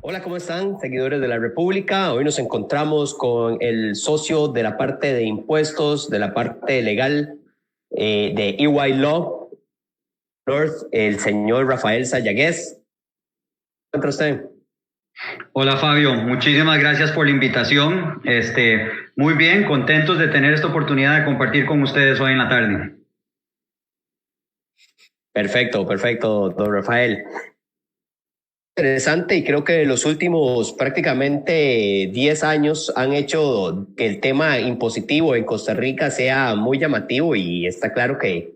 Hola, ¿cómo están, seguidores de la República? Hoy nos encontramos con el socio de la parte de impuestos, de la parte legal de EY Law North, el señor Rafael Sayagués. ¿Cómo encuentra usted? Hola Fabio, muchísimas gracias por la invitación. Muy bien, contentos de tener esta oportunidad de compartir con ustedes hoy en la tarde. Perfecto, don Rafael. Interesante, y creo que los últimos prácticamente 10 años han hecho que el tema impositivo en Costa Rica sea muy llamativo, y está claro que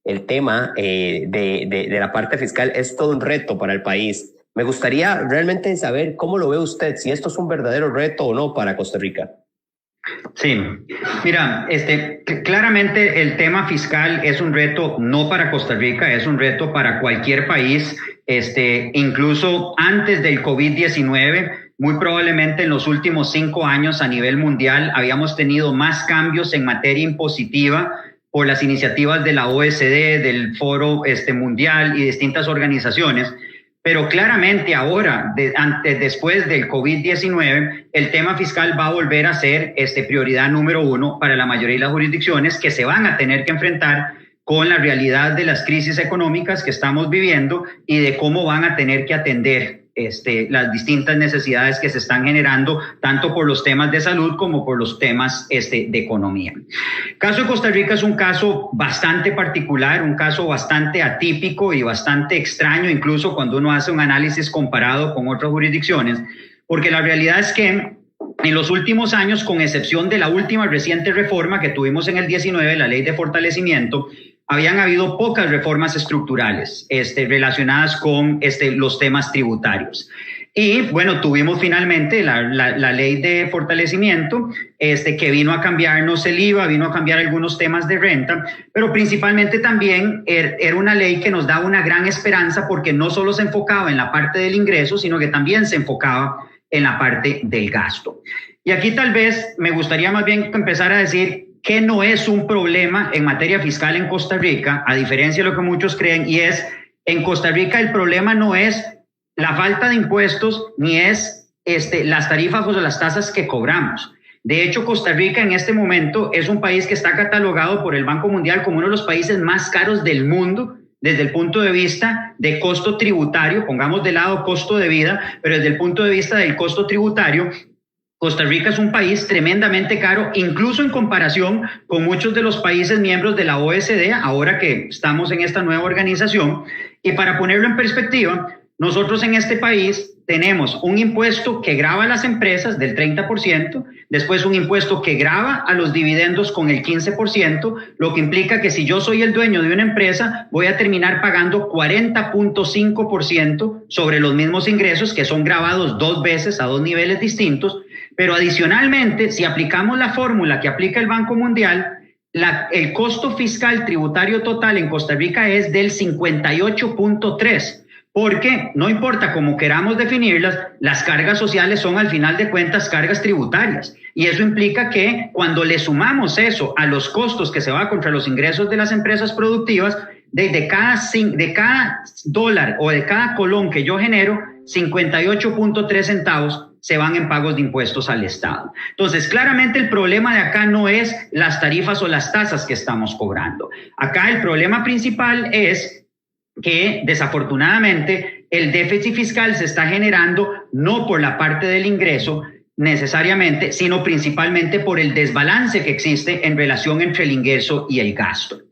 el tema de la parte fiscal es todo un reto para el país. Me gustaría realmente saber cómo lo ve usted, si esto es un verdadero reto o no para Costa Rica. Sí, mira, claramente el tema fiscal es un reto no para Costa Rica, es un reto para cualquier país, incluso antes del COVID-19, muy probablemente en los últimos 5 años a nivel mundial habíamos tenido más cambios en materia impositiva por las iniciativas de la OECD, del Foro Mundial y distintas organizaciones. Pero claramente ahora, después del COVID-19, el tema fiscal va a volver a ser prioridad número 1 para la mayoría de las jurisdicciones que se van a tener que enfrentar con la realidad de las crisis económicas que estamos viviendo y de cómo van a tener que atender las distintas necesidades que se están generando, tanto por los temas de salud como por los temas de economía. El caso de Costa Rica es un caso bastante particular, un caso bastante atípico y bastante extraño, incluso cuando uno hace un análisis comparado con otras jurisdicciones, porque la realidad es que en los últimos años, con excepción de la última reciente reforma que tuvimos en el 19, la Ley de Fortalecimiento, habían habido pocas reformas estructurales relacionadas con los temas tributarios. Y bueno, tuvimos finalmente la ley de fortalecimiento que vino a cambiarnos el IVA, vino a cambiar algunos temas de renta, pero principalmente también era una ley que nos daba una gran esperanza porque no solo se enfocaba en la parte del ingreso, sino que también se enfocaba en la parte del gasto. Y aquí tal vez me gustaría más bien empezar a decir que no es un problema en materia fiscal en Costa Rica, a diferencia de lo que muchos creen, y es, en Costa Rica el problema no es la falta de impuestos, ni es las tarifas o las tasas que cobramos. De hecho, Costa Rica en este momento es un país que está catalogado por el Banco Mundial como uno de los países más caros del mundo, desde el punto de vista de costo tributario, pongamos de lado costo de vida, pero desde el punto de vista del costo tributario, Costa Rica es un país tremendamente caro, incluso en comparación con muchos de los países miembros de la OECD, ahora que estamos en esta nueva organización. Y para ponerlo en perspectiva, nosotros en este país tenemos un impuesto que grava a las empresas del 30%, después un impuesto que grava a los dividendos con el 15%, lo que implica que si yo soy el dueño de una empresa, voy a terminar pagando 40.5% sobre los mismos ingresos, que son gravados 2 veces a 2 niveles distintos. Pero adicionalmente, si aplicamos la fórmula que aplica el Banco Mundial, el costo fiscal tributario total en Costa Rica es del 58.3%. Porque no importa cómo queramos definirlas, las cargas sociales son al final de cuentas cargas tributarias. Y eso implica que cuando le sumamos eso a los costos que se va contra los ingresos de las empresas productivas, de cada dólar o de cada colón que yo genero, 58.3 centavos se van en pagos de impuestos al Estado. Entonces, claramente el problema de acá no es las tarifas o las tasas que estamos cobrando. Acá el problema principal es que desafortunadamente el déficit fiscal se está generando no por la parte del ingreso necesariamente, sino principalmente por el desbalance que existe en relación entre el ingreso y el gasto.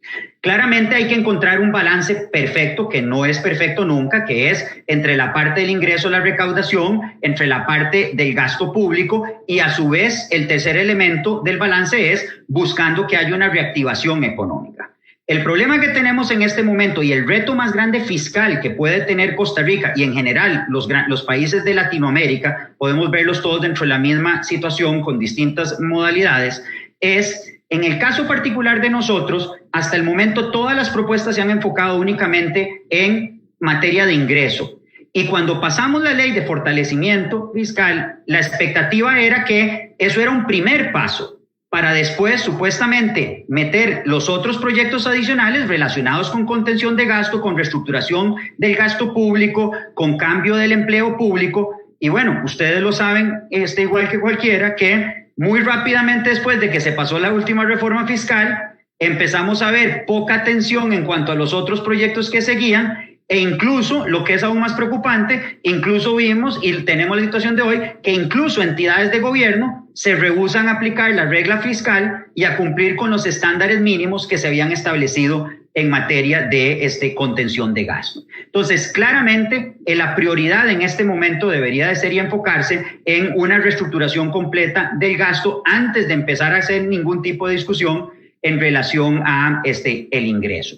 Claramente hay que encontrar un balance perfecto, que no es perfecto nunca, que es entre la parte del ingreso, la recaudación, entre la parte del gasto público, y a su vez el tercer elemento del balance es buscando que haya una reactivación económica. El problema que tenemos en este momento y el reto más grande fiscal que puede tener Costa Rica y en general los países de Latinoamérica, podemos verlos todos dentro de la misma situación con distintas modalidades, es, en el caso particular de nosotros, hasta el momento todas las propuestas se han enfocado únicamente en materia de ingreso. Y cuando pasamos la ley de fortalecimiento fiscal, la expectativa era que eso era un primer paso, para después supuestamente meter los otros proyectos adicionales relacionados con contención de gasto, con reestructuración del gasto público, con cambio del empleo público, y bueno, ustedes lo saben igual que cualquiera, que muy rápidamente después de que se pasó la última reforma fiscal, empezamos a ver poca atención en cuanto a los otros proyectos que seguían, e incluso, lo que es aún más preocupante, incluso vimos y tenemos la situación de hoy, que incluso entidades de gobierno se rehúsan a aplicar la regla fiscal y a cumplir con los estándares mínimos que se habían establecido en materia de contención de gasto. Entonces, claramente, la prioridad en este momento debería de ser y enfocarse en una reestructuración completa del gasto antes de empezar a hacer ningún tipo de discusión en relación a el ingreso.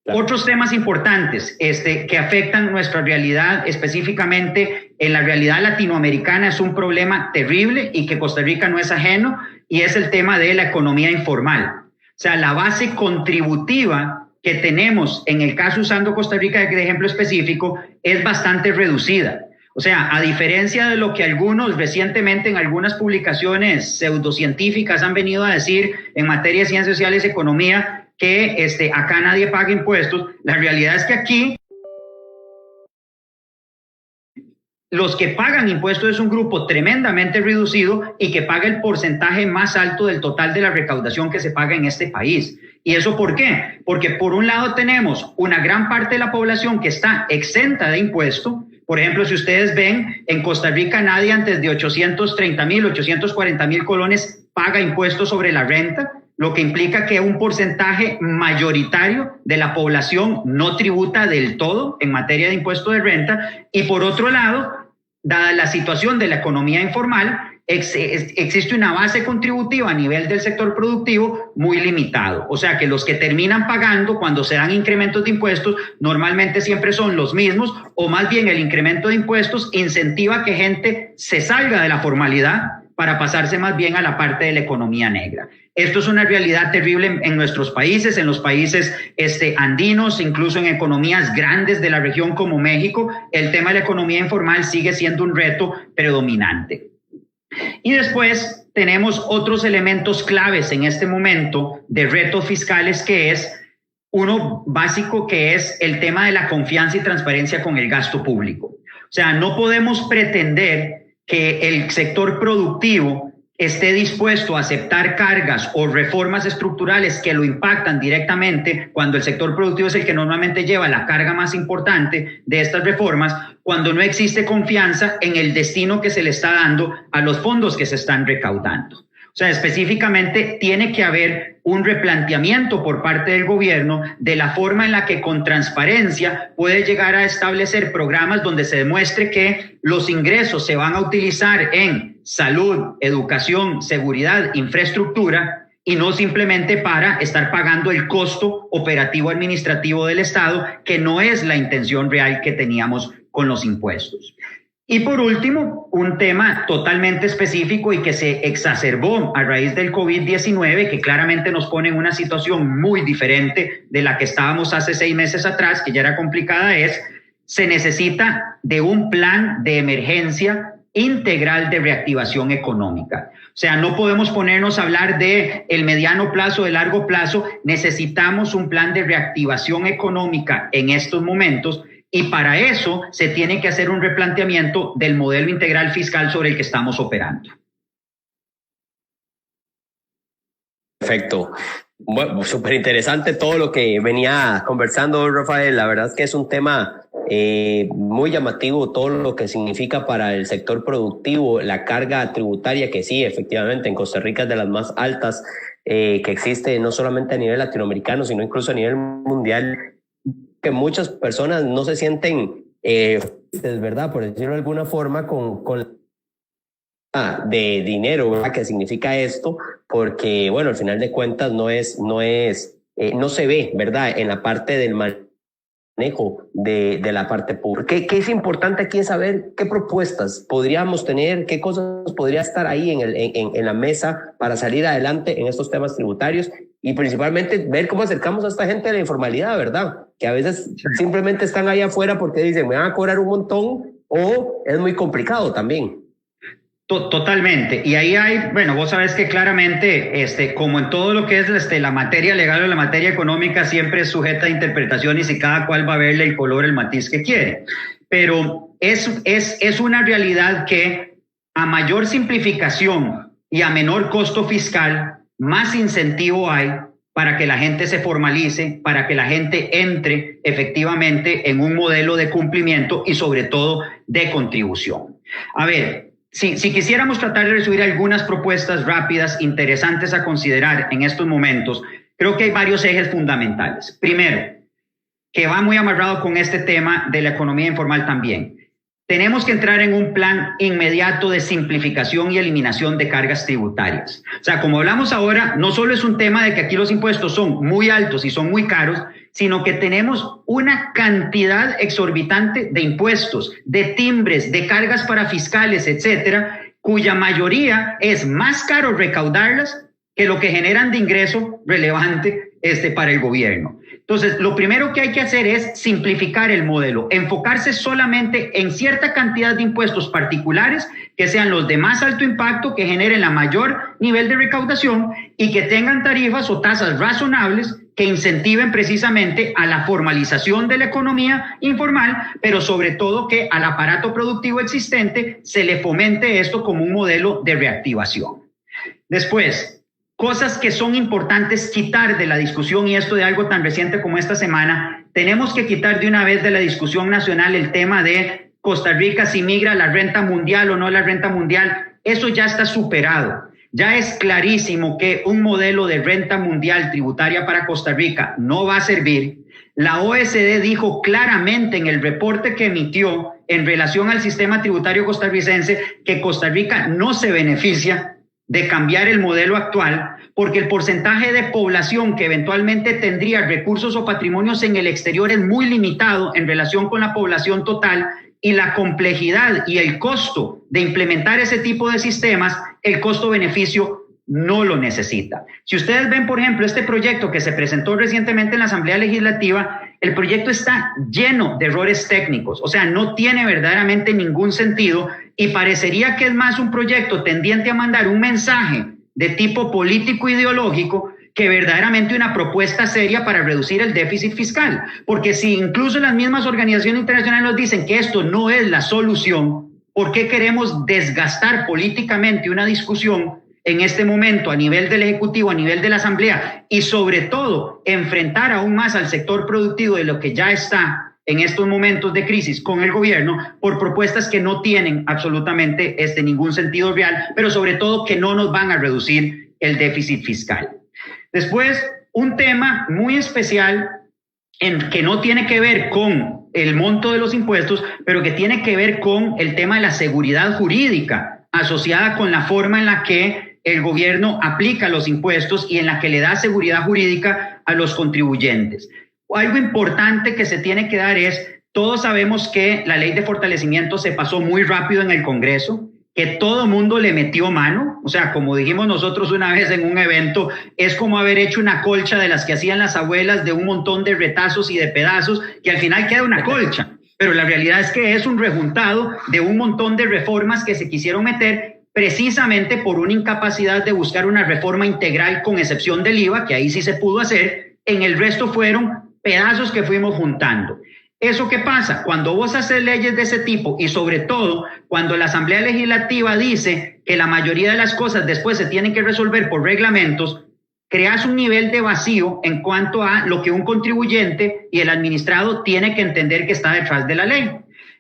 Claro. Otros temas importantes que afectan nuestra realidad, específicamente en la realidad latinoamericana, es un problema terrible y que Costa Rica no es ajeno, y es el tema de la economía informal. O sea, la base contributiva que tenemos, en el caso usando Costa Rica de ejemplo específico, es bastante reducida. O sea, a diferencia de lo que algunos recientemente en algunas publicaciones pseudocientíficas han venido a decir en materia de ciencias sociales y economía, que acá nadie paga impuestos, la realidad es que aquí los que pagan impuestos es un grupo tremendamente reducido y que paga el porcentaje más alto del total de la recaudación que se paga en este país. ¿Y eso por qué? Porque por un lado tenemos una gran parte de la población que está exenta de impuesto. Por ejemplo, si ustedes ven, en Costa Rica nadie antes de 830,000, 840,000 colones paga impuestos sobre la renta, lo que implica que un porcentaje mayoritario de la población no tributa del todo en materia de impuesto de renta. Y por otro lado, dada la situación de la economía informal, existe una base contributiva a nivel del sector productivo muy limitado. O sea que los que terminan pagando cuando se dan incrementos de impuestos normalmente siempre son los mismos, o más bien el incremento de impuestos incentiva que gente se salga de la formalidad para pasarse más bien a la parte de la economía negra. Esto es una realidad terrible en nuestros países, en los países andinos, incluso en economías grandes de la región como México. El tema de la economía informal sigue siendo un reto predominante. Y después tenemos otros elementos claves en este momento de retos fiscales, que es uno básico, que es el tema de la confianza y transparencia con el gasto público. O sea, no podemos pretender que el sector productivo esté dispuesto a aceptar cargas o reformas estructurales que lo impactan directamente, cuando el sector productivo es el que normalmente lleva la carga más importante de estas reformas, cuando no existe confianza en el destino que se le está dando a los fondos que se están recaudando. O sea, específicamente tiene que haber un replanteamiento por parte del gobierno de la forma en la que con transparencia puede llegar a establecer programas donde se demuestre que los ingresos se van a utilizar en salud, educación, seguridad, infraestructura, y no simplemente para estar pagando el costo operativo administrativo del Estado, que no es la intención real que teníamos con los impuestos. Y por último, un tema totalmente específico y que se exacerbó a raíz del COVID-19, que claramente nos pone en una situación muy diferente de la que estábamos hace 6 meses atrás, que ya era complicada, se necesita de un plan de emergencia integral de reactivación económica. O sea, no podemos ponernos a hablar de el mediano plazo, de largo plazo. Necesitamos un plan de reactivación económica en estos momentos, y para eso se tiene que hacer un replanteamiento del modelo integral fiscal sobre el que estamos operando. Perfecto. Bueno, súper interesante todo lo que venía conversando, Rafael. La verdad es que es un tema muy llamativo, todo lo que significa para el sector productivo, la carga tributaria, que sí, efectivamente, en Costa Rica es de las más altas que existe, no solamente a nivel latinoamericano, sino incluso a nivel mundial, que muchas personas no se sienten, es verdad, por decirlo de alguna forma, con de dinero, ¿verdad? ¿Qué significa esto? Porque, bueno, al final de cuentas no se ve, ¿verdad? En la parte del manejo de la parte pública. ¿Qué es importante aquí es saber qué propuestas podríamos tener, qué cosas podría estar ahí en la mesa para salir adelante en estos temas tributarios, y principalmente ver cómo acercamos a esta gente a la informalidad, ¿verdad? Que a veces simplemente están ahí afuera porque dicen, me van a cobrar un montón, o es muy complicado también. Totalmente. Y ahí hay, bueno, vos sabés que claramente, como en todo lo que es la materia legal o la materia económica, siempre es sujeta a interpretaciones y cada cual va a verle el color, el matiz que quiere. Pero es una realidad que a mayor simplificación y a menor costo fiscal, más incentivo hay para que la gente se formalice, para que la gente entre efectivamente en un modelo de cumplimiento y sobre todo de contribución. A ver, si quisiéramos tratar de resumir algunas propuestas rápidas, interesantes a considerar en estos momentos, creo que hay varios ejes fundamentales. Primero, que va muy amarrado con este tema de la economía informal también. Tenemos que entrar en un plan inmediato de simplificación y eliminación de cargas tributarias. O sea, como hablamos ahora, no solo es un tema de que aquí los impuestos son muy altos y son muy caros, sino que tenemos una cantidad exorbitante de impuestos, de timbres, de cargas para fiscales, etcétera, cuya mayoría es más caro recaudarlas que lo que generan de ingreso relevante para el gobierno. Entonces, lo primero que hay que hacer es simplificar el modelo, enfocarse solamente en cierta cantidad de impuestos particulares que sean los de más alto impacto, que generen la mayor nivel de recaudación y que tengan tarifas o tasas razonables que incentiven precisamente a la formalización de la economía informal, pero sobre todo que al aparato productivo existente se le fomente esto como un modelo de reactivación. Después, cosas que son importantes quitar de la discusión, y esto de algo tan reciente como esta semana, tenemos que quitar de una vez de la discusión nacional el tema de Costa Rica si migra la renta mundial o no la renta mundial. Eso ya está superado. Ya es clarísimo que un modelo de renta mundial tributaria para Costa Rica no va a servir. La OECD dijo claramente en el reporte que emitió en relación al sistema tributario costarricense que Costa Rica no se beneficia de cambiar el modelo actual, porque el porcentaje de población que eventualmente tendría recursos o patrimonios en el exterior es muy limitado en relación con la población total, y la complejidad y el costo de implementar ese tipo de sistemas, el costo-beneficio no lo necesita. Si ustedes ven, por ejemplo, este proyecto que se presentó recientemente en la Asamblea Legislativa, el proyecto está lleno de errores técnicos, o sea, no tiene verdaderamente ningún sentido y parecería que es más un proyecto tendiente a mandar un mensaje de tipo político-ideológico que verdaderamente una propuesta seria para reducir el déficit fiscal. Porque si incluso las mismas organizaciones internacionales nos dicen que esto no es la solución, ¿por qué queremos desgastar políticamente una discusión en este momento a nivel del Ejecutivo, a nivel de la Asamblea y sobre todo enfrentar aún más al sector productivo de lo que ya está en estos momentos de crisis con el gobierno por propuestas que no tienen absolutamente ningún sentido real, pero sobre todo que no nos van a reducir el déficit fiscal? Después, un tema muy especial que no tiene que ver con el monto de los impuestos, pero que tiene que ver con el tema de la seguridad jurídica asociada con la forma en la que el gobierno aplica los impuestos y en la que le da seguridad jurídica a los contribuyentes. Algo importante que se tiene que dar es, todos sabemos que la ley de fortalecimiento se pasó muy rápido en el Congreso, que todo mundo le metió mano, o sea, como dijimos nosotros una vez en un evento, es como haber hecho una colcha de las que hacían las abuelas de un montón de retazos y de pedazos, que al final queda una colcha, pero la realidad es que es un rejuntado de un montón de reformas que se quisieron meter precisamente por una incapacidad de buscar una reforma integral con excepción del IVA, que ahí sí se pudo hacer, en el resto fueron pedazos que fuimos juntando. ¿Eso qué pasa? Cuando vos haces leyes de ese tipo y sobre todo cuando la Asamblea Legislativa dice que la mayoría de las cosas después se tienen que resolver por reglamentos, creas un nivel de vacío en cuanto a lo que un contribuyente y el administrado tiene que entender que está detrás de la ley.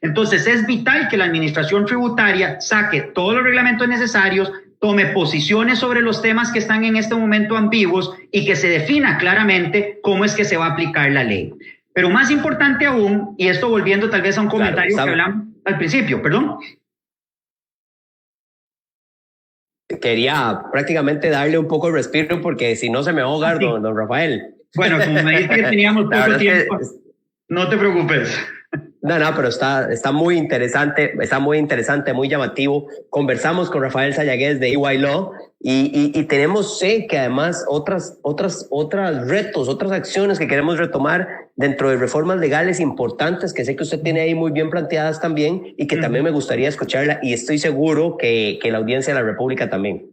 Entonces es vital que la administración tributaria saque todos los reglamentos necesarios, tome posiciones sobre los temas que están en este momento ambiguos y que se defina claramente cómo es que se va a aplicar la ley. Pero más importante aún, y esto volviendo tal vez a un comentario que hablamos al principio, perdón. Quería prácticamente darle un poco de respiro porque si no se me va a ahogar, don Rafael. Bueno, como me dijiste que teníamos poco tiempo, no te preocupes. No, pero está muy interesante, muy llamativo. Conversamos con Rafael Sayagues de EY Law y tenemos, sé que además otras retos, otras acciones que queremos retomar dentro de reformas legales importantes que sé que usted tiene ahí muy bien planteadas también y que también me gustaría escucharla y estoy seguro que la audiencia de la República también.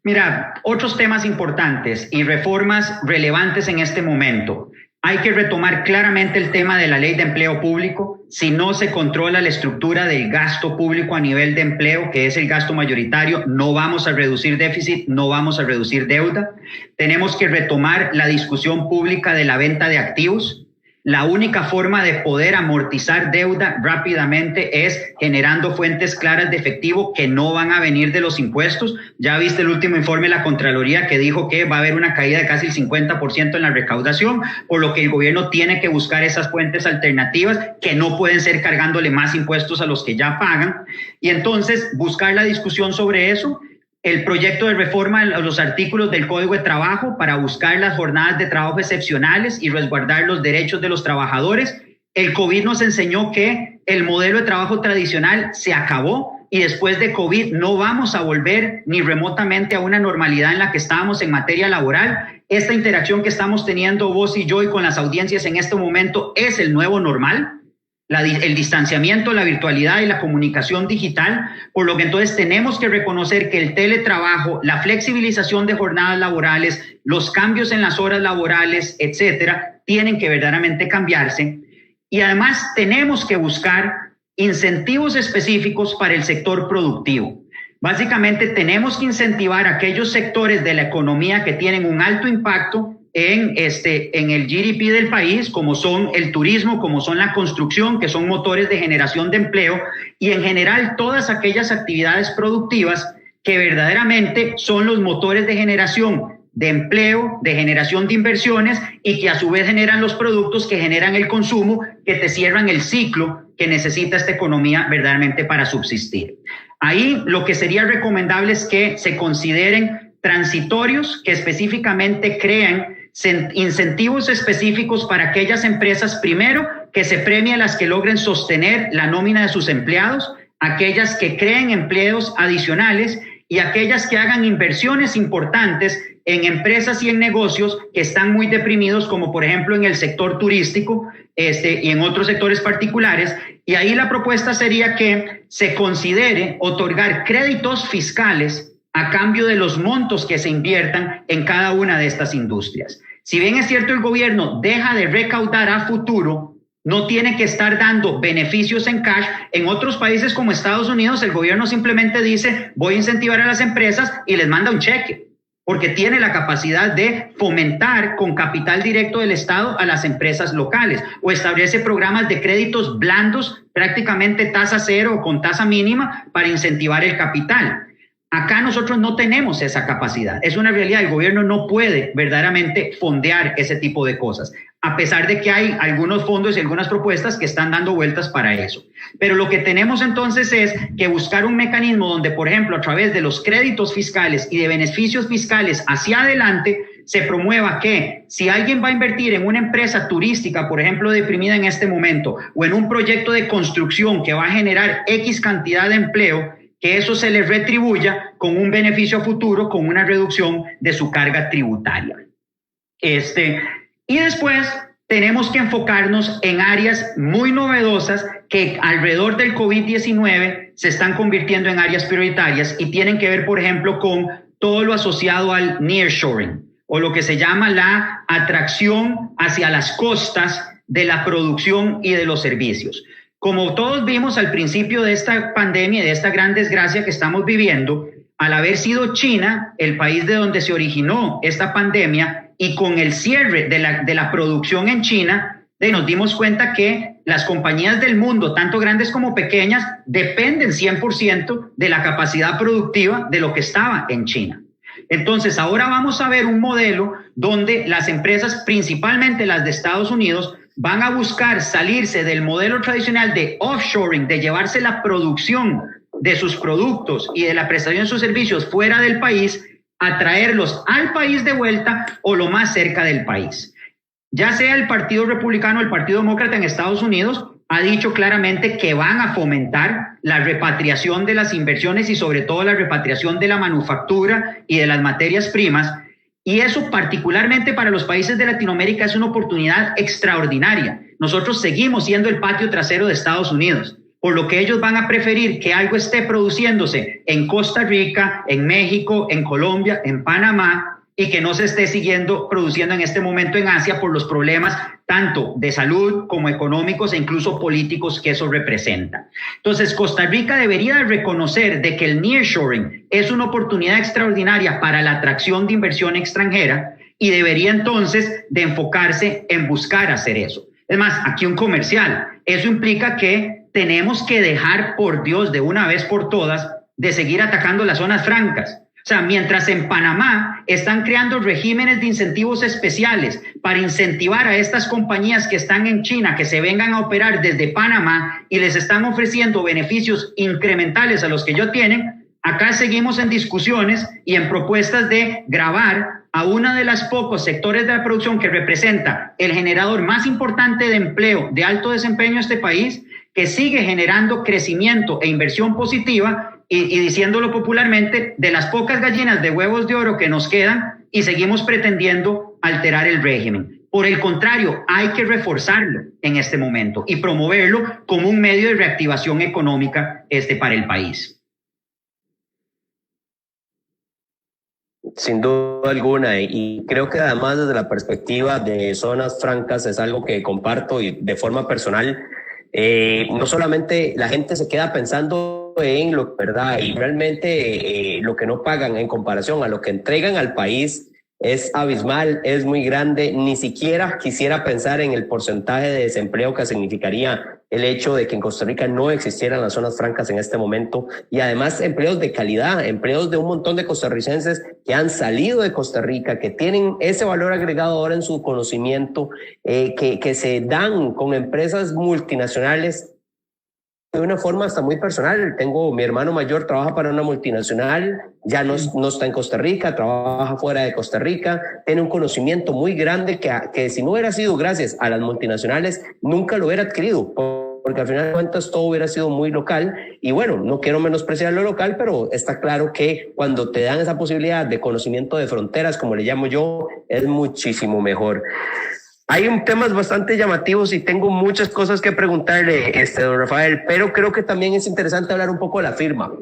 Mira, otros temas importantes y reformas relevantes en este momento. Hay que retomar claramente el tema de la ley de empleo público. Si no se controla la estructura del gasto público a nivel de empleo, que es el gasto mayoritario, no vamos a reducir déficit, no vamos a reducir deuda. Tenemos que retomar la discusión pública de la venta de activos. La única forma de poder amortizar deuda rápidamente es generando fuentes claras de efectivo que no van a venir de los impuestos. Ya viste el último informe de la Contraloría que dijo que va a haber una caída de casi el 50% en la recaudación, por lo que el gobierno tiene que buscar esas fuentes alternativas que no pueden ser cargándole más impuestos a los que ya pagan. Y entonces buscar la discusión sobre eso. El proyecto de reforma a los artículos del Código de Trabajo para buscar las jornadas de trabajo excepcionales y resguardar los derechos de los trabajadores. El COVID nos enseñó que el modelo de trabajo tradicional se acabó y después de COVID no vamos a volver ni remotamente a una normalidad en la que estábamos en materia laboral. Esta interacción que estamos teniendo vos y yo y con las audiencias en este momento es el nuevo normal. El distanciamiento, la virtualidad y la comunicación digital, por lo que entonces tenemos que reconocer que el teletrabajo, la flexibilización de jornadas laborales, los cambios en las horas laborales, etcétera, tienen que verdaderamente cambiarse. Y además tenemos que buscar incentivos específicos para el sector productivo. Básicamente tenemos que incentivar aquellos sectores de la economía que tienen un alto impacto en el GDP del país, como son el turismo, como son la construcción, que son motores de generación de empleo, y en general todas aquellas actividades productivas que verdaderamente son los motores de generación de empleo, de generación de inversiones, y que a su vez generan los productos que generan el consumo, que te cierran el ciclo que necesita esta economía verdaderamente para subsistir. Ahí lo que sería recomendable es que se consideren transitorios que específicamente crean incentivos específicos para aquellas empresas, primero, que se premie a las que logren sostener la nómina de sus empleados, aquellas que creen empleos adicionales y aquellas que hagan inversiones importantes en empresas y en negocios que están muy deprimidos, como por ejemplo en el sector turístico y en otros sectores particulares. Y ahí la propuesta sería que se considere otorgar créditos fiscales a cambio de los montos que se inviertan en cada una de estas industrias. Si bien es cierto el gobierno deja de recaudar a futuro, no tiene que estar dando beneficios en cash. En otros países como Estados Unidos, el gobierno simplemente dice, voy a incentivar a las empresas y les manda un cheque, porque tiene la capacidad de fomentar con capital directo del Estado a las empresas locales, o establece programas de créditos blandos, prácticamente tasa cero o con tasa mínima, para incentivar el capital. Acá nosotros no tenemos esa capacidad. Es una realidad. El gobierno no puede verdaderamente fondear ese tipo de cosas, a pesar de que hay algunos fondos y algunas propuestas que están dando vueltas para eso. Pero lo que tenemos entonces es que buscar un mecanismo donde, por ejemplo, a través de los créditos fiscales y de beneficios fiscales hacia adelante, se promueva que si alguien va a invertir en una empresa turística, por ejemplo, deprimida en este momento, o en un proyecto de construcción que va a generar X cantidad de empleo, que eso se le retribuya con un beneficio futuro, con una reducción de su carga tributaria. Y después tenemos que enfocarnos en áreas muy novedosas que alrededor del COVID-19 se están convirtiendo en áreas prioritarias y tienen que ver, por ejemplo, con todo lo asociado al nearshoring, o lo que se llama la atracción hacia las costas de la producción y de los servicios. Como todos vimos al principio de esta pandemia, de esta gran desgracia que estamos viviendo, al haber sido China el país de donde se originó esta pandemia, y con el cierre de la producción en China, nos dimos cuenta que las compañías del mundo, tanto grandes como pequeñas, dependen 100% de la capacidad productiva de lo que estaba en China. Entonces, ahora vamos a ver un modelo donde las empresas, principalmente las de Estados Unidos, van a buscar salirse del modelo tradicional de offshoring, de llevarse la producción de sus productos y de la prestación de sus servicios fuera del país, a traerlos al país de vuelta o lo más cerca del país. Ya sea el Partido Republicano o el Partido Demócrata en Estados Unidos, ha dicho claramente que van a fomentar la repatriación de las inversiones y sobre todo la repatriación de la manufactura y de las materias primas. Y eso particularmente para los países de Latinoamérica es una oportunidad extraordinaria. Nosotros seguimos siendo el patio trasero de Estados Unidos, por lo que ellos van a preferir que algo esté produciéndose en Costa Rica, en México, en Colombia, en Panamá, y que no se esté siguiendo produciendo en este momento en Asia por los problemas tanto de salud como económicos e incluso políticos que eso representa. Entonces, Costa Rica debería reconocer de que el nearshoring es una oportunidad extraordinaria para la atracción de inversión extranjera y debería entonces de enfocarse en buscar hacer eso. Es más, aquí un comercial. Eso implica que tenemos que dejar, por Dios, de una vez por todas, de seguir atacando las zonas francas. O sea, mientras en Panamá están creando regímenes de incentivos especiales para incentivar a estas compañías que están en China que se vengan a operar desde Panamá y les están ofreciendo beneficios incrementales a los que ya tienen, acá seguimos en discusiones y en propuestas de gravar a uno de los pocos sectores de la producción que representa el generador más importante de empleo de alto desempeño en este país, que sigue generando crecimiento e inversión positiva y diciéndolo popularmente, de las pocas gallinas de huevos de oro que nos quedan y seguimos pretendiendo alterar el régimen. Por el contrario, hay que reforzarlo en este momento y promoverlo como un medio de reactivación económica para el país. Sin duda alguna, y creo que además desde la perspectiva de zonas francas es algo que comparto y de forma personal. No solamente la gente se queda pensando en lo verdad y realmente lo que no pagan en comparación a lo que entregan al país es abismal, es muy grande. Ni siquiera quisiera pensar en el porcentaje de desempleo que significaría el hecho de que en Costa Rica no existieran las zonas francas en este momento, y además empleos de calidad, empleos de un montón de costarricenses que han salido de Costa Rica, que tienen ese valor agregado ahora en su conocimiento, que se dan con empresas multinacionales de una forma hasta muy personal. Tengo mi hermano mayor, trabaja para una multinacional, ya no está en Costa Rica, trabaja fuera de Costa Rica, tiene un conocimiento muy grande que si no hubiera sido gracias a las multinacionales, nunca lo hubiera adquirido, porque al final de cuentas todo hubiera sido muy local. Y bueno, no quiero menospreciar lo local, pero está claro que cuando te dan esa posibilidad de conocimiento de fronteras, como le llamo yo, es muchísimo mejor. Hay temas bastante llamativos y tengo muchas cosas que preguntarle, don Rafael, pero creo que también es interesante hablar un poco de la firma,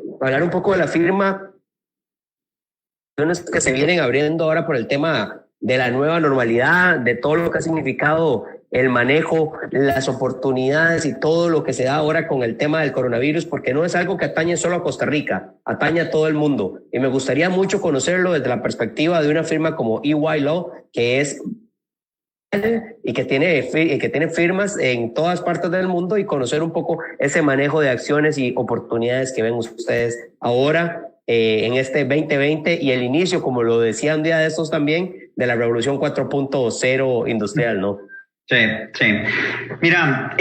que se vienen abriendo ahora por el tema de la nueva normalidad, de todo lo que ha significado el manejo, las oportunidades y todo lo que se da ahora con el tema del coronavirus, porque no es algo que atañe solo a Costa Rica, atañe a todo el mundo. Y me gustaría mucho conocerlo desde la perspectiva de una firma como EY Law, que es y que tiene firmas en todas partes del mundo, y conocer un poco ese manejo de acciones y oportunidades que ven ustedes ahora en este 2020 y el inicio, como lo decía un día de estos también, de la revolución 4.0 industrial, ¿no? Sí, sí. Mira,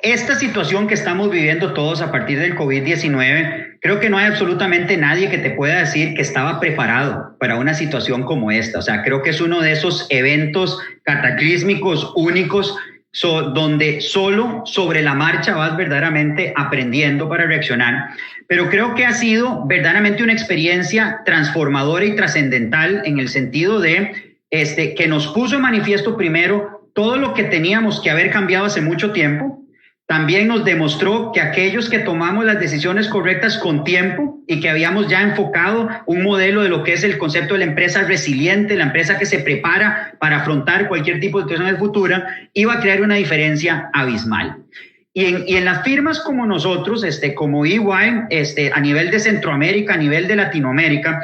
esta situación que estamos viviendo todos a partir del COVID-19, creo que no hay absolutamente nadie que te pueda decir que estaba preparado para una situación como esta. O sea, creo que es uno de esos eventos cataclísmicos únicos donde solo sobre la marcha vas verdaderamente aprendiendo para reaccionar. Pero creo que ha sido verdaderamente una experiencia transformadora y trascendental en el sentido de que nos puso en manifiesto primero todo lo que teníamos que haber cambiado hace mucho tiempo. También nos demostró que aquellos que tomamos las decisiones correctas con tiempo y que habíamos ya enfocado un modelo de lo que es el concepto de la empresa resiliente, la empresa que se prepara para afrontar cualquier tipo de situación futura, iba a crear una diferencia abismal. Y en las firmas como nosotros, como EY, a nivel de Centroamérica, a nivel de Latinoamérica,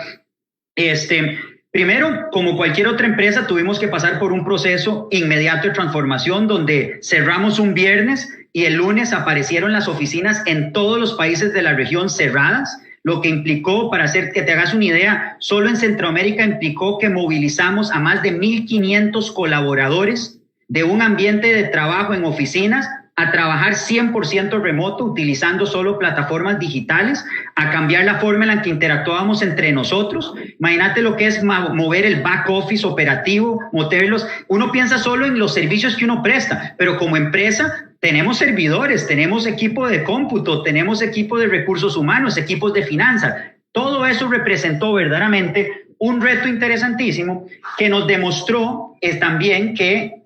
primero, como cualquier otra empresa, tuvimos que pasar por un proceso inmediato de transformación donde cerramos un viernes y el lunes aparecieron las oficinas en todos los países de la región cerradas, lo que implicó, para hacer que te hagas una idea, solo en Centroamérica implicó que movilizamos a más de 1,500 colaboradores de un ambiente de trabajo en oficinas a trabajar 100% remoto, utilizando solo plataformas digitales, a cambiar la forma en la que interactuábamos entre nosotros. Imagínate lo que es mover el back office operativo, moverlos. Uno piensa solo en los servicios que uno presta, pero como empresa tenemos servidores, tenemos equipo de cómputo, tenemos equipo de recursos humanos, equipos de finanzas. Todo eso representó verdaderamente un reto interesantísimo que nos demostró también que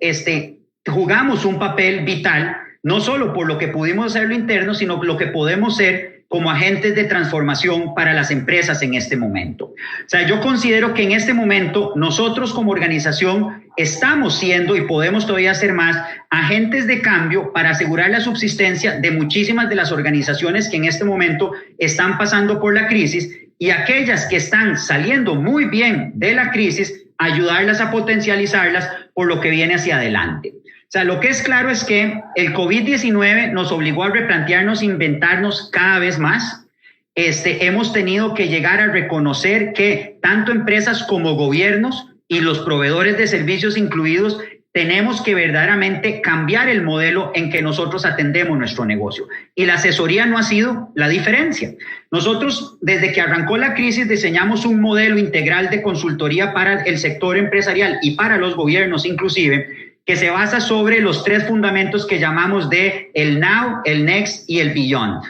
jugamos un papel vital, no solo por lo que pudimos hacer lo interno, sino lo que podemos ser como agentes de transformación para las empresas en este momento. O sea, yo considero que en este momento nosotros como organización estamos siendo, y podemos todavía hacer más, agentes de cambio para asegurar la subsistencia de muchísimas de las organizaciones que en este momento están pasando por la crisis, y aquellas que están saliendo muy bien de la crisis, ayudarlas a potencializarlas por lo que viene hacia adelante. O sea, lo que es claro es que el COVID-19 nos obligó a replantearnos, inventarnos cada vez más. Hemos tenido que llegar a reconocer que tanto empresas como gobiernos y los proveedores de servicios incluidos tenemos que verdaderamente cambiar el modelo en que nosotros atendemos nuestro negocio. Y la asesoría no ha sido la diferencia. Nosotros, desde que arrancó la crisis, diseñamos un modelo integral de consultoría para el sector empresarial y para los gobiernos inclusive, que se basa sobre los 3 fundamentos que llamamos de el now, el next y el beyond.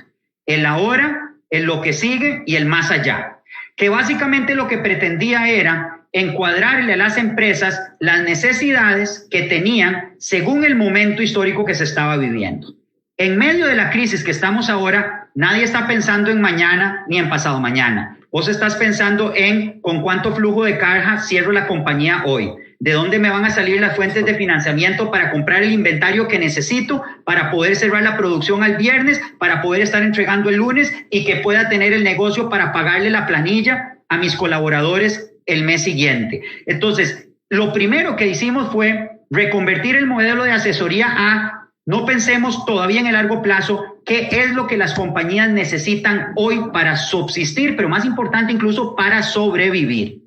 El ahora, el lo que sigue y el más allá. Que básicamente lo que pretendía era encuadrarle a las empresas las necesidades que tenían según el momento histórico que se estaba viviendo. En medio de la crisis que estamos ahora, nadie está pensando en mañana ni en pasado mañana. Vos estás pensando en con cuánto flujo de caja cierro la compañía hoy. ¿De dónde me van a salir las fuentes de financiamiento para comprar el inventario que necesito para poder cerrar la producción al viernes, para poder estar entregando el lunes y que pueda tener el negocio para pagarle la planilla a mis colaboradores el mes siguiente? Entonces, lo primero que hicimos fue reconvertir el modelo de asesoría a no pensemos todavía en el largo plazo qué es lo que las compañías necesitan hoy para subsistir, pero más importante incluso para sobrevivir.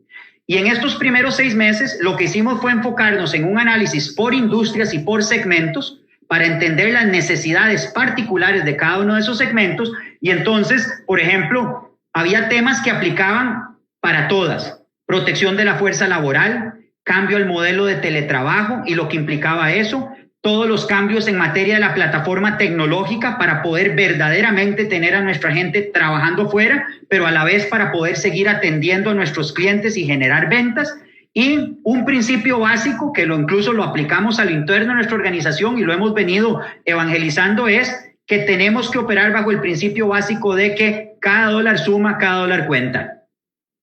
Y en estos primeros 6 meses lo que hicimos fue enfocarnos en un análisis por industrias y por segmentos para entender las necesidades particulares de cada uno de esos segmentos. Y entonces, por ejemplo, había temas que aplicaban para todas. Protección de la fuerza laboral, cambio al modelo de teletrabajo y lo que implicaba eso, todos los cambios en materia de la plataforma tecnológica para poder verdaderamente tener a nuestra gente trabajando fuera, pero a la vez para poder seguir atendiendo a nuestros clientes y generar ventas. Y un principio básico que incluso lo aplicamos al interno de nuestra organización y lo hemos venido evangelizando es que tenemos que operar bajo el principio básico de que cada dólar suma, cada dólar cuenta.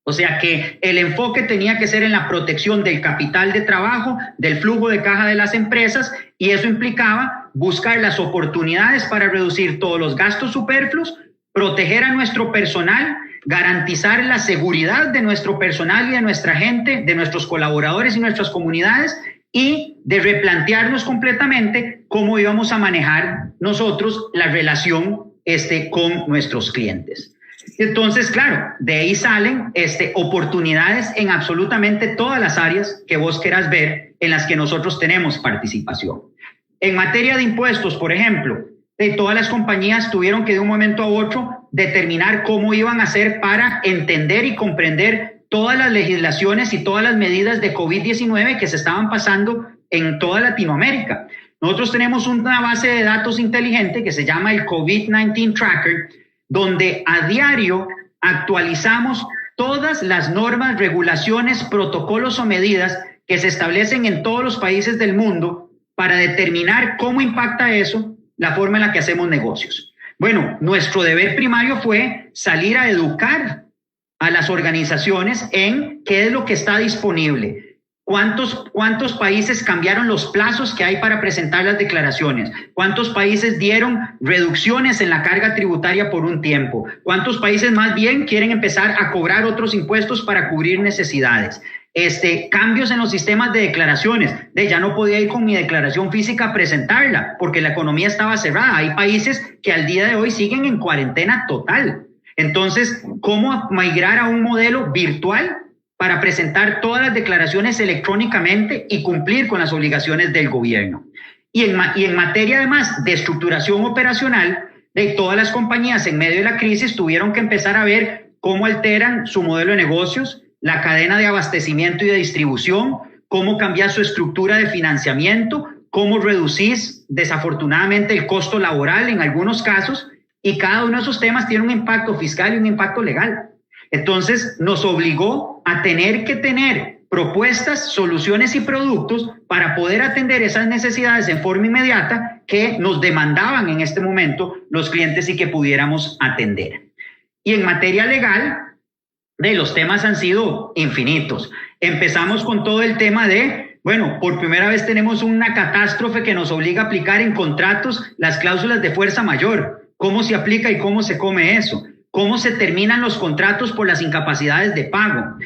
O sea que el enfoque tenía que ser en la protección del capital de trabajo, del flujo de caja de las empresas, y eso implicaba buscar las oportunidades para reducir todos los gastos superfluos, proteger a nuestro personal, garantizar la seguridad de nuestro personal y de nuestra gente, de nuestros colaboradores y nuestras comunidades, y de replantearnos completamente cómo íbamos a manejar nosotros la relación con nuestros clientes. Entonces, claro, de ahí salen oportunidades en absolutamente todas las áreas que vos quieras ver en las que nosotros tenemos participación. En materia de impuestos, por ejemplo, todas las compañías tuvieron que de un momento a otro determinar cómo iban a hacer para entender y comprender todas las legislaciones y todas las medidas de COVID-19 que se estaban pasando en toda Latinoamérica. Nosotros tenemos una base de datos inteligente que se llama el COVID-19 Tracker, donde a diario actualizamos todas las normas, regulaciones, protocolos o medidas que se establecen en todos los países del mundo para determinar cómo impacta eso la forma en la que hacemos negocios. Bueno, nuestro deber primario fue salir a educar a las organizaciones en qué es lo que está disponible. ¿Cuántos países cambiaron los plazos que hay para presentar las declaraciones? ¿Cuántos países dieron reducciones en la carga tributaria por un tiempo? ¿Cuántos países más bien quieren empezar a cobrar otros impuestos para cubrir necesidades? Cambios en los sistemas de declaraciones. Ya no podía ir con mi declaración física a presentarla porque la economía estaba cerrada. Hay países que al día de hoy siguen en cuarentena total. Entonces, ¿cómo migrar a un modelo virtual para presentar todas las declaraciones electrónicamente y cumplir con las obligaciones del gobierno? Y en materia además de estructuración operacional, de todas las compañías en medio de la crisis tuvieron que empezar a ver cómo alteran su modelo de negocios, la cadena de abastecimiento y de distribución, cómo cambiar su estructura de financiamiento, cómo reducís desafortunadamente el costo laboral en algunos casos, y cada uno de esos temas tiene un impacto fiscal y un impacto legal. Entonces nos obligó a tener que tener propuestas, soluciones y productos para poder atender esas necesidades en forma inmediata que nos demandaban en este momento los clientes y que pudiéramos atender. Y en materia legal, los temas han sido infinitos. Empezamos con todo el tema de, bueno, por primera vez tenemos una catástrofe que nos obliga a aplicar en contratos las cláusulas de fuerza mayor. ¿Cómo se aplica y cómo se come eso? ¿Cómo se terminan los contratos por las incapacidades de pago?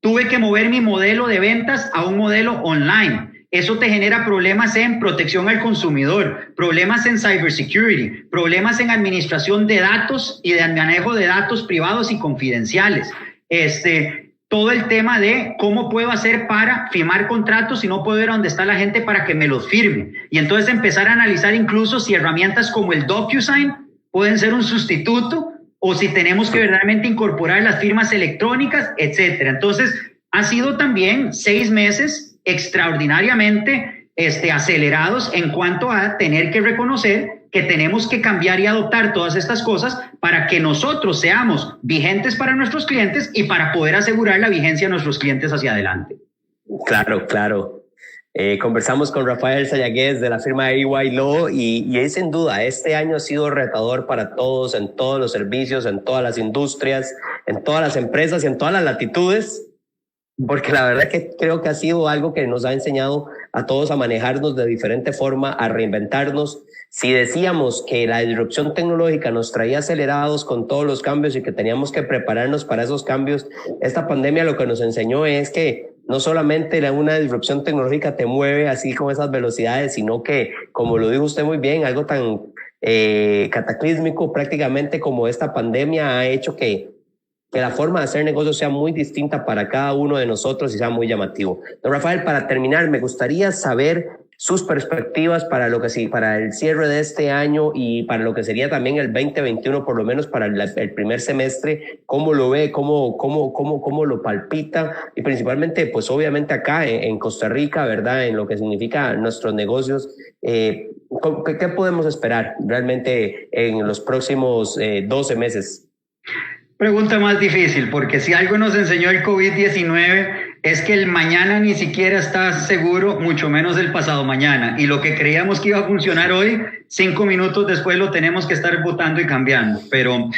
Tuve que mover mi modelo de ventas a un modelo online. Eso te genera problemas en protección al consumidor, problemas en cybersecurity, problemas en administración de datos y de manejo de datos privados y confidenciales. Todo el tema de cómo puedo hacer para firmar contratos si no puedo ir a donde está la gente para que me los firme. Y entonces empezar a analizar incluso si herramientas como el DocuSign pueden ser un sustituto o si tenemos que verdaderamente incorporar las firmas electrónicas, etcétera. Entonces, ha sido también 6 meses extraordinariamente acelerados en cuanto a tener que reconocer que tenemos que cambiar y adoptar todas estas cosas para que nosotros seamos vigentes para nuestros clientes y para poder asegurar la vigencia de nuestros clientes hacia adelante. Claro, claro. Conversamos con Rafael Sayagues de la firma EY Law y es sin duda, este año ha sido retador para todos, en todos los servicios, en todas las industrias, en todas las empresas y en todas las latitudes, porque la verdad que creo que ha sido algo que nos ha enseñado a todos a manejarnos de diferente forma, a reinventarnos. Si decíamos que la disrupción tecnológica nos traía acelerados con todos los cambios y que teníamos que prepararnos para esos cambios, esta pandemia lo que nos enseñó es que no solamente una disrupción tecnológica te mueve así con esas velocidades, sino que, como lo dijo usted muy bien, algo tan cataclísmico prácticamente como esta pandemia ha hecho que la forma de hacer negocios sea muy distinta para cada uno de nosotros y sea muy llamativo. Don Rafael, para terminar, me gustaría saber sus perspectivas para lo que sí, para el cierre de este año y para lo que sería también el 2021, por lo menos para el primer semestre. ¿Cómo lo ve? ¿Cómo lo palpita? Y principalmente, pues obviamente acá en Costa Rica, ¿verdad? En lo que significa nuestros negocios. ¿Qué podemos esperar realmente en los próximos 12 meses? Pregunta más difícil, porque si algo nos enseñó el COVID-19 es que el mañana ni siquiera está seguro, mucho menos el pasado mañana. Y lo que creíamos que iba a funcionar hoy, 5 minutos después lo tenemos que estar votando y cambiando. Pero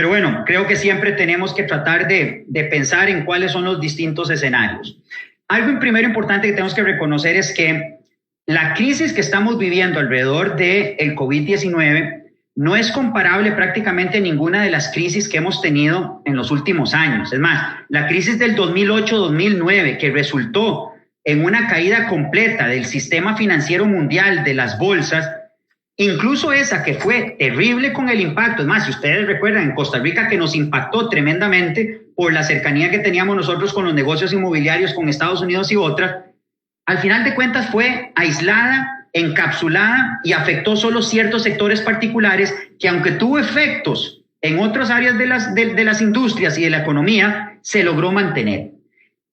bueno, creo que siempre tenemos que tratar de pensar en cuáles son los distintos escenarios. Algo primero importante que tenemos que reconocer es que la crisis que estamos viviendo alrededor del COVID-19 no es comparable prácticamente a ninguna de las crisis que hemos tenido en los últimos años. Es más, la crisis del 2008-2009, que resultó en una caída completa del sistema financiero mundial, de las bolsas, incluso esa que fue terrible con el impacto. Es más, si ustedes recuerdan, en Costa Rica que nos impactó tremendamente por la cercanía que teníamos nosotros con los negocios inmobiliarios, con Estados Unidos y otras, al final de cuentas fue aislada, encapsulada y afectó solo ciertos sectores particulares que, aunque tuvo efectos en otras áreas de las industrias y de la economía, se logró mantener.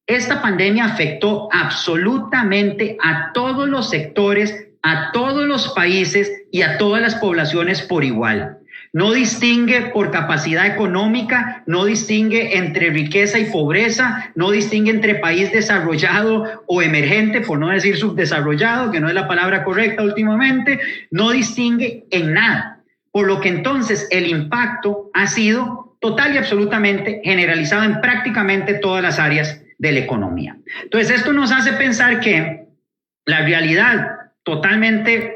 Esta pandemia afectó absolutamente a todos los sectores, a todos los países y a todas las poblaciones por igual. No distingue por capacidad económica, no distingue entre riqueza y pobreza, no distingue entre país desarrollado o emergente, por no decir subdesarrollado, que no es la palabra correcta últimamente, no distingue en nada. Por lo que entonces el impacto ha sido total y absolutamente generalizado en prácticamente todas las áreas de la economía. Entonces esto nos hace pensar que la realidad totalmente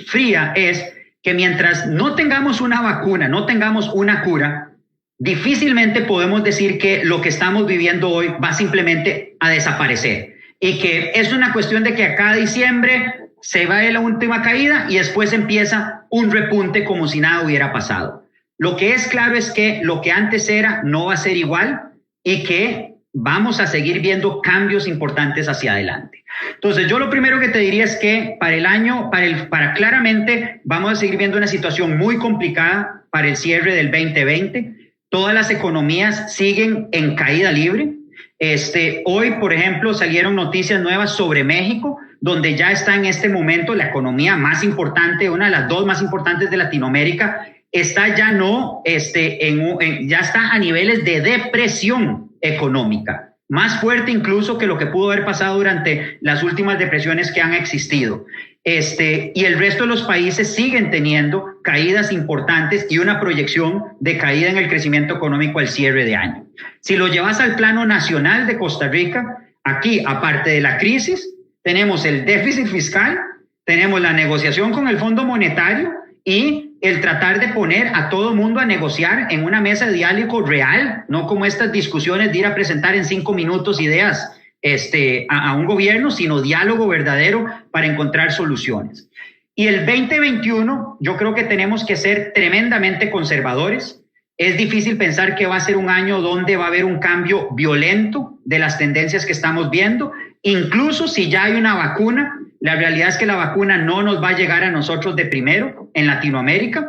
fría es que mientras no tengamos una vacuna, no tengamos una cura, difícilmente podemos decir que lo que estamos viviendo hoy va simplemente a desaparecer y que es una cuestión de que a cada diciembre se va de la última caída y después empieza un repunte como si nada hubiera pasado. Lo que es claro es que lo que antes era no va a ser igual y que vamos a seguir viendo cambios importantes hacia adelante. Entonces, yo lo primero que te diría es que para el año, para claramente vamos a seguir viendo una situación muy complicada para el cierre del 2020. Todas las economías siguen en caída libre. Hoy, por ejemplo, salieron noticias nuevas sobre México, donde ya está en este momento la economía más importante, una de las 2 más importantes de Latinoamérica, está ya está a niveles de depresión económica. más fuerte incluso que lo que pudo haber pasado durante las últimas depresiones que han existido. Y el resto de los países siguen teniendo caídas importantes y una proyección de caída en el crecimiento económico al cierre de año. Si lo llevas al plano nacional de Costa Rica, aquí, aparte de la crisis, tenemos el déficit fiscal, tenemos la negociación con el Fondo Monetario y el tratar de poner a todo mundo a negociar en una mesa de diálogo real, no como estas discusiones de ir a presentar en 5 minutos ideas a un gobierno, sino diálogo verdadero para encontrar soluciones. Y el 2021 yo creo que tenemos que ser tremendamente conservadores. Es difícil pensar que va a ser un año donde va a haber un cambio violento de las tendencias que estamos viendo. Incluso si ya hay una vacuna, la realidad es que la vacuna no nos va a llegar a nosotros de primero en Latinoamérica.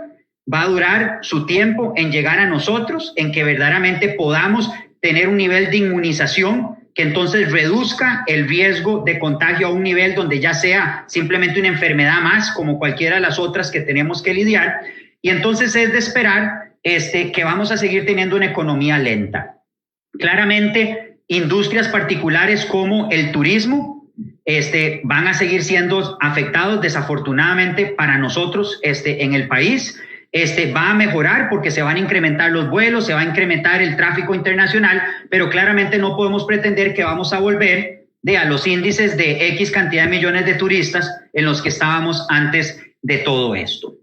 Va a durar su tiempo en llegar a nosotros, en que verdaderamente podamos tener un nivel de inmunización que entonces reduzca el riesgo de contagio a un nivel donde ya sea simplemente una enfermedad más, como cualquiera de las otras que tenemos que lidiar. Y entonces es de esperar que vamos a seguir teniendo una economía lenta. Claramente, industrias particulares como el turismo van a seguir siendo afectados desafortunadamente para nosotros en el país. Va a mejorar porque se van a incrementar los vuelos, se va a incrementar el tráfico internacional, pero claramente no podemos pretender que vamos a volver a los índices de X cantidad de millones de turistas en los que estábamos antes de todo esto.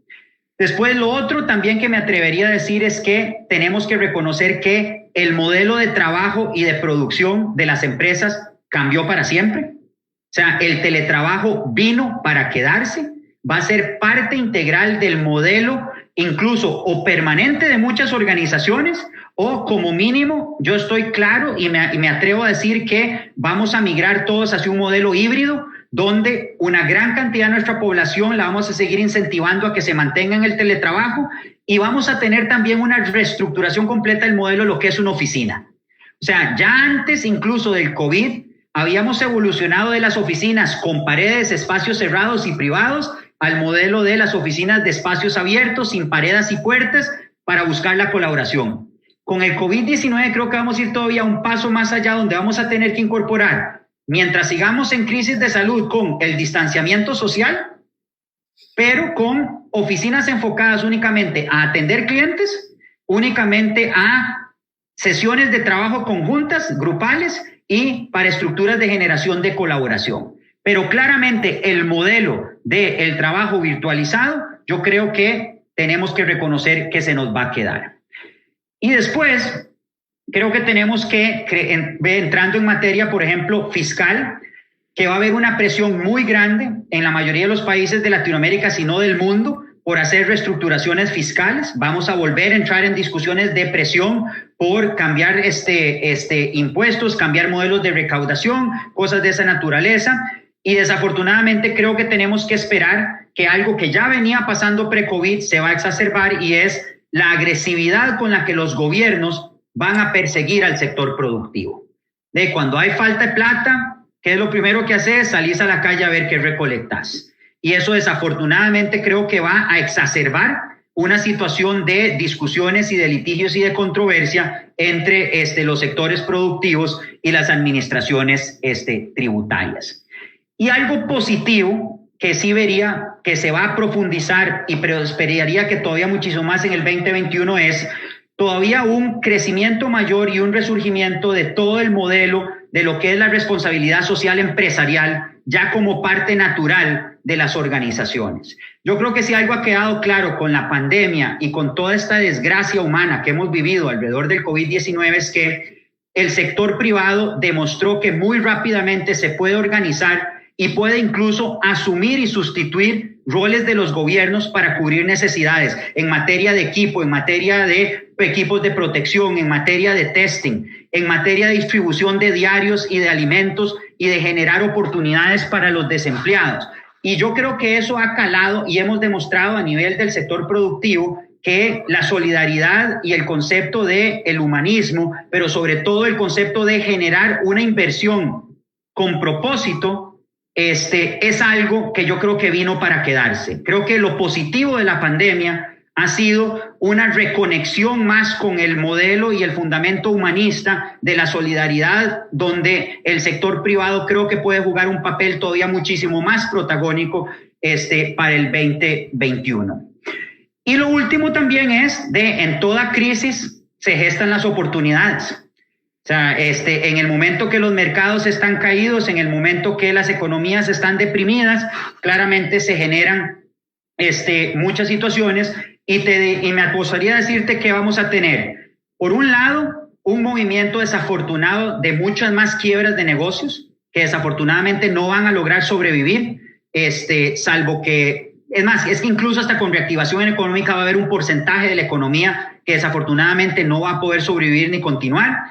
Después, lo otro también que me atrevería a decir es que tenemos que reconocer que el modelo de trabajo y de producción de las empresas cambió para siempre. O sea, el teletrabajo vino para quedarse, va a ser parte integral del modelo incluso o permanente de muchas organizaciones, o como mínimo yo estoy claro y me atrevo a decir que vamos a migrar todos hacia un modelo híbrido donde una gran cantidad de nuestra población la vamos a seguir incentivando a que se mantenga en el teletrabajo, y vamos a tener también una reestructuración completa del modelo de lo que es una oficina. O sea, ya antes incluso del COVID habíamos evolucionado de las oficinas con paredes, espacios cerrados y privados, al modelo de las oficinas de espacios abiertos, sin paredes y puertas, para buscar la colaboración. Con el COVID-19 creo que vamos a ir todavía un paso más allá, donde vamos a tener que incorporar, mientras sigamos en crisis de salud, con el distanciamiento social, pero con oficinas enfocadas únicamente a atender clientes, únicamente a sesiones de trabajo conjuntas, grupales, y para estructuras de generación de colaboración. Pero claramente el modelo del trabajo virtualizado, yo creo que tenemos que reconocer que se nos va a quedar. Y después, creo que tenemos que, entrando en materia, por ejemplo, fiscal, que va a haber una presión muy grande en la mayoría de los países de Latinoamérica, si no del mundo, por hacer reestructuraciones fiscales. Vamos a volver a entrar en discusiones de presión por cambiar impuestos, cambiar modelos de recaudación, cosas de esa naturaleza. Y desafortunadamente creo que tenemos que esperar que algo que ya venía pasando pre-COVID se va a exacerbar, y es la agresividad con la que los gobiernos van a perseguir al sector productivo. Cuando hay falta de plata, ¿qué es lo primero que haces? Salís a la calle a ver qué recolectas. Y eso desafortunadamente creo que va a exacerbar una situación de discusiones y de litigios y de controversia entre los sectores productivos y las administraciones tributarias. Y algo positivo que sí vería que se va a profundizar, y esperaría que todavía muchísimo más en el 2021, es todavía un crecimiento mayor y un resurgimiento de todo el modelo de lo que es la responsabilidad social empresarial, ya como parte natural de las organizaciones. Yo creo que si algo ha quedado claro con la pandemia y con toda esta desgracia humana que hemos vivido alrededor del COVID-19 es que el sector privado demostró que muy rápidamente se puede organizar y puede incluso asumir y sustituir roles de los gobiernos para cubrir necesidades en materia de equipo, en materia de equipos de protección, en materia de testing, en materia de distribución de diarios y de alimentos y de generar oportunidades para los desempleados. Y yo creo que eso ha calado, y hemos demostrado a nivel del sector productivo que la solidaridad y el concepto de el humanismo, pero sobre todo el concepto de generar una inversión con propósito, es algo que yo creo que vino para quedarse. Creo que lo positivo de la pandemia ha sido una reconexión más con el modelo y el fundamento humanista de la solidaridad, donde el sector privado creo que puede jugar un papel todavía muchísimo más protagónico para el 2021. Y lo último también es en toda crisis se gestan las oportunidades. O sea, en el momento que los mercados están caídos, en el momento que las economías están deprimidas, claramente se generan muchas situaciones y me gustaría decirte que vamos a tener, por un lado, un movimiento desafortunado de muchas más quiebras de negocios que desafortunadamente no van a lograr sobrevivir, salvo que, es más, es que incluso hasta con reactivación económica va a haber un porcentaje de la economía que desafortunadamente no va a poder sobrevivir ni continuar.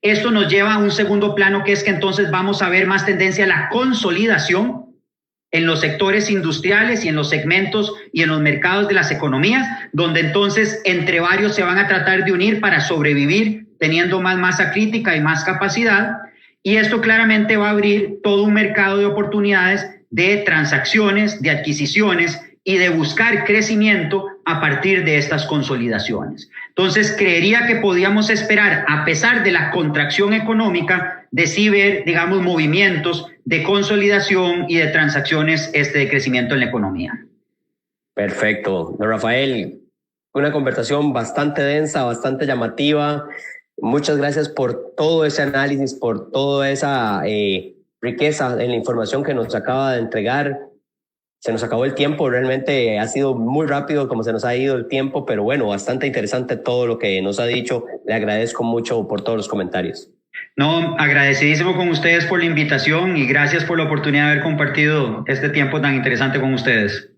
Esto nos lleva a un segundo plano, que es que entonces vamos a ver más tendencia a la consolidación en los sectores industriales y en los segmentos y en los mercados de las economías, donde entonces entre varios se van a tratar de unir para sobrevivir teniendo más masa crítica y más capacidad. Y esto claramente va a abrir todo un mercado de oportunidades de transacciones, de adquisiciones y de buscar crecimiento a partir de estas consolidaciones. Entonces, creería que podíamos esperar, a pesar de la contracción económica, de sí ver, digamos, movimientos de consolidación y de transacciones de crecimiento en la economía. Perfecto. Don Rafael, una conversación bastante densa, bastante llamativa. Muchas gracias por todo ese análisis, por toda esa riqueza en la información que nos acaba de entregar. Se nos acabó el tiempo, realmente ha sido muy rápido como se nos ha ido el tiempo, pero bueno, bastante interesante todo lo que nos ha dicho. Le agradezco mucho por todos los comentarios. No, agradecidísimo con ustedes por la invitación y gracias por la oportunidad de haber compartido este tiempo tan interesante con ustedes.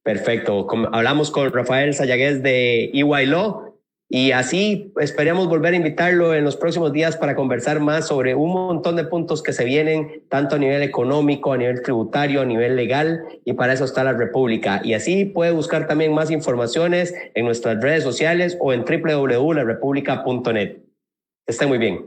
Perfecto. Hablamos con Rafael Sayagues de EY Law y así esperemos volver a invitarlo en los próximos días para conversar más sobre un montón de puntos que se vienen, tanto a nivel económico, a nivel tributario, a nivel legal, y para eso está la República. Y así puede buscar también más informaciones en nuestras redes sociales o en www.larepublica.net. Estén muy bien.